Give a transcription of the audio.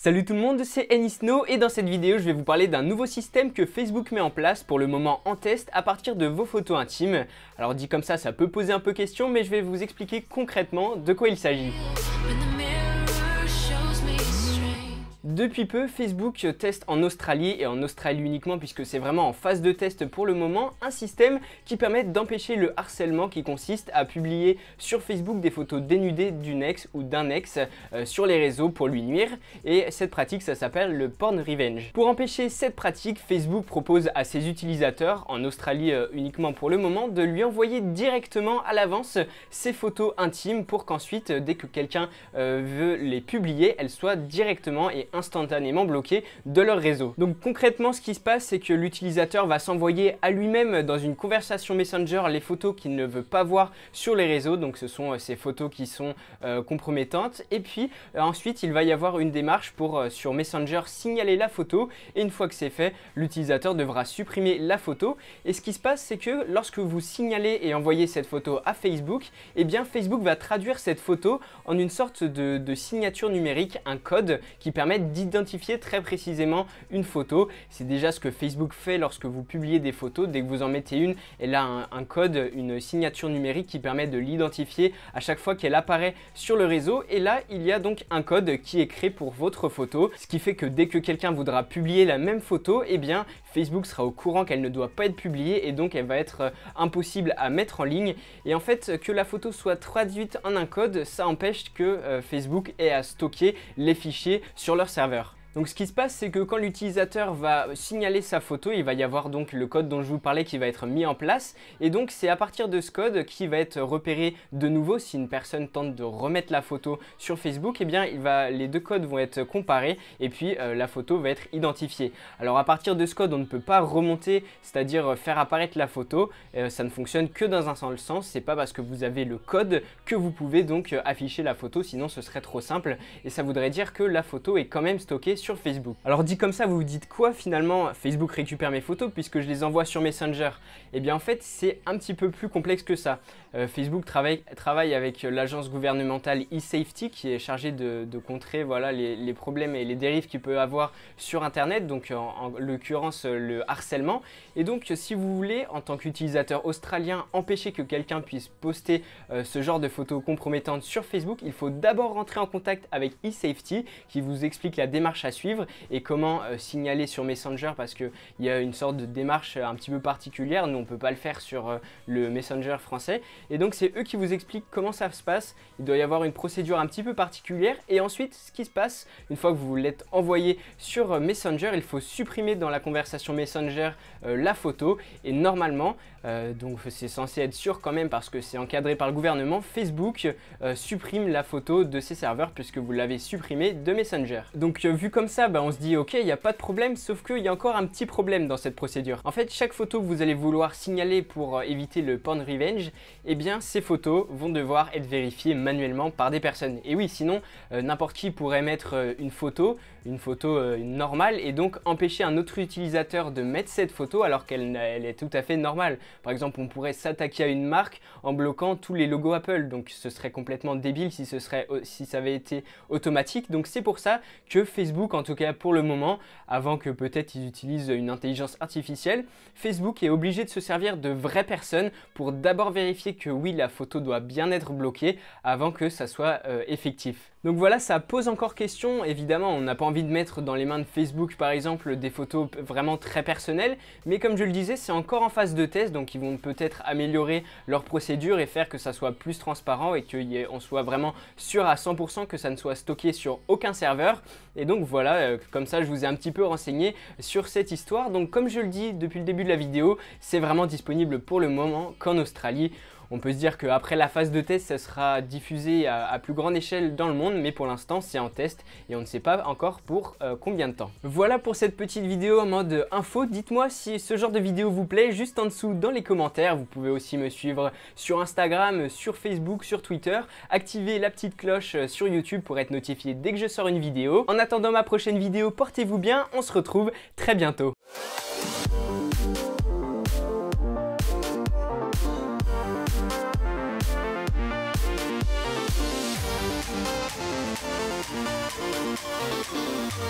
Salut tout le monde, c'est Enisno et dans cette vidéo je vais vous parler d'un nouveau système que Facebook met en place pour le moment en test à partir de vos photos intimes. Alors dit comme ça peut poser un peu question, mais je vais vous expliquer concrètement de quoi il s'agit. Depuis peu, Facebook teste en Australie, et en Australie uniquement puisque c'est vraiment en phase de test pour le moment, un système qui permet d'empêcher le harcèlement qui consiste à publier sur Facebook des photos dénudées d'une ex ou d'un ex sur les réseaux pour lui nuire. Et cette pratique, ça s'appelle le porn revenge. Pour empêcher cette pratique, Facebook propose à ses utilisateurs, en Australie uniquement pour le moment, de lui envoyer directement à l'avance ses photos intimes pour qu'ensuite, dès que quelqu'un veut les publier, elles soient directement et instantanément bloqués de leur réseau. Donc concrètement, ce qui se passe, c'est que l'utilisateur va s'envoyer à lui-même dans une conversation Messenger les photos qu'il ne veut pas voir sur les réseaux. Donc ce sont ces photos qui sont compromettantes. Et puis ensuite, il va y avoir une démarche pour sur Messenger signaler la photo. Et une fois que c'est fait, l'utilisateur devra supprimer la photo. Et ce qui se passe, c'est que lorsque vous signalez et envoyez cette photo à Facebook, eh bien Facebook va traduire cette photo en une sorte de signature numérique, un code qui permet d'identifier très précisément une photo. C'est déjà ce que Facebook fait lorsque vous publiez des photos. Dès que vous en mettez une, elle a un code, une signature numérique qui permet de l'identifier à chaque fois qu'elle apparaît sur le réseau. Et là, il y a donc un code qui est créé pour votre photo, ce qui fait que dès que quelqu'un voudra publier la même photo, eh bien Facebook sera au courant qu'elle ne doit pas être publiée et donc elle va être impossible à mettre en ligne. Et en fait, que la photo soit traduite en un code, ça empêche que Facebook ait à stocker les fichiers sur leur serveur. Donc ce qui se passe, c'est que quand l'utilisateur va signaler sa photo, il va y avoir donc le code dont je vous parlais qui va être mis en place. Et donc c'est à partir de ce code qui va être repéré de nouveau. Si une personne tente de remettre la photo sur Facebook, eh bien les deux codes vont être comparés et puis la photo va être identifiée. Alors à partir de ce code, on ne peut pas remonter, c'est-à-dire faire apparaître la photo. Ça ne fonctionne que dans un seul sens. C'est pas parce que vous avez le code que vous pouvez donc afficher la photo, sinon ce serait trop simple. Et ça voudrait dire que la photo est quand même stockée sur Facebook. Alors dit comme ça, vous vous dites quoi finalement? Facebook récupère mes photos puisque je les envoie sur Messenger. Eh bien en fait, c'est un petit peu plus complexe que ça. Facebook travaille avec l'agence gouvernementale eSafety qui est chargée de contrer voilà, les problèmes et les dérives qu'il peut avoir sur Internet, donc en l'occurrence le harcèlement. Et donc si vous voulez, en tant qu'utilisateur australien, empêcher que quelqu'un puisse poster ce genre de photos compromettantes sur Facebook, il faut d'abord rentrer en contact avec eSafety qui vous explique la démarche à suivre et comment signaler sur Messenger parce qu'il y a une sorte de démarche un petit peu particulière. Nous on ne peut pas le faire sur le Messenger français et donc c'est eux qui vous expliquent comment ça se passe. Il doit y avoir une procédure un petit peu particulière et ensuite ce qui se passe une fois que vous l'êtes envoyé sur Messenger, il faut supprimer dans la conversation Messenger la photo et normalement donc c'est censé être sûr quand même parce que c'est encadré par le gouvernement, Facebook supprime la photo de ses serveurs puisque vous l'avez supprimé de Messenger. Donc vu comme ça, on se dit ok, il n'y a pas de problème, sauf qu'il y a encore un petit problème dans cette procédure. En fait, chaque photo que vous allez vouloir signaler pour éviter le porn revenge, eh bien ces photos vont devoir être vérifiées manuellement par des personnes. Et oui, sinon n'importe qui pourrait mettre une photo normale et donc empêcher un autre utilisateur de mettre cette photo alors qu'elle est tout à fait normale. Par exemple, on pourrait s'attaquer à une marque en bloquant tous les logos Apple, donc ce serait complètement débile si ça avait été automatique. Donc c'est pour ça que Facebook, en tout cas pour le moment, avant que peut-être ils utilisent une intelligence artificielle, Facebook est obligé de se servir de vraies personnes pour d'abord vérifier que oui, la photo doit bien être bloquée avant que ça soit effectif. Donc voilà, ça pose encore question. Évidemment, on n'a pas envie de mettre dans les mains de Facebook, par exemple, des photos vraiment très personnelles. Mais comme je le disais, c'est encore en phase de test. Donc ils vont peut-être améliorer leur procédure et faire que ça soit plus transparent et qu'on soit vraiment sûr à 100% que ça ne soit stocké sur aucun serveur. Et donc voilà, comme ça, je vous ai un petit peu renseigné sur cette histoire. Donc comme je le dis depuis le début de la vidéo, c'est vraiment disponible pour le moment qu'en Australie. On peut se dire qu'après la phase de test, ça sera diffusé à plus grande échelle dans le monde, mais pour l'instant, c'est en test et on ne sait pas encore pour combien de temps. Voilà pour cette petite vidéo en mode info. Dites-moi si ce genre de vidéo vous plaît juste en dessous dans les commentaires. Vous pouvez aussi me suivre sur Instagram, sur Facebook, sur Twitter. Activez la petite cloche sur YouTube pour être notifié dès que je sors une vidéo. En attendant ma prochaine vidéo, portez-vous bien. On se retrouve très bientôt. We'll be right back.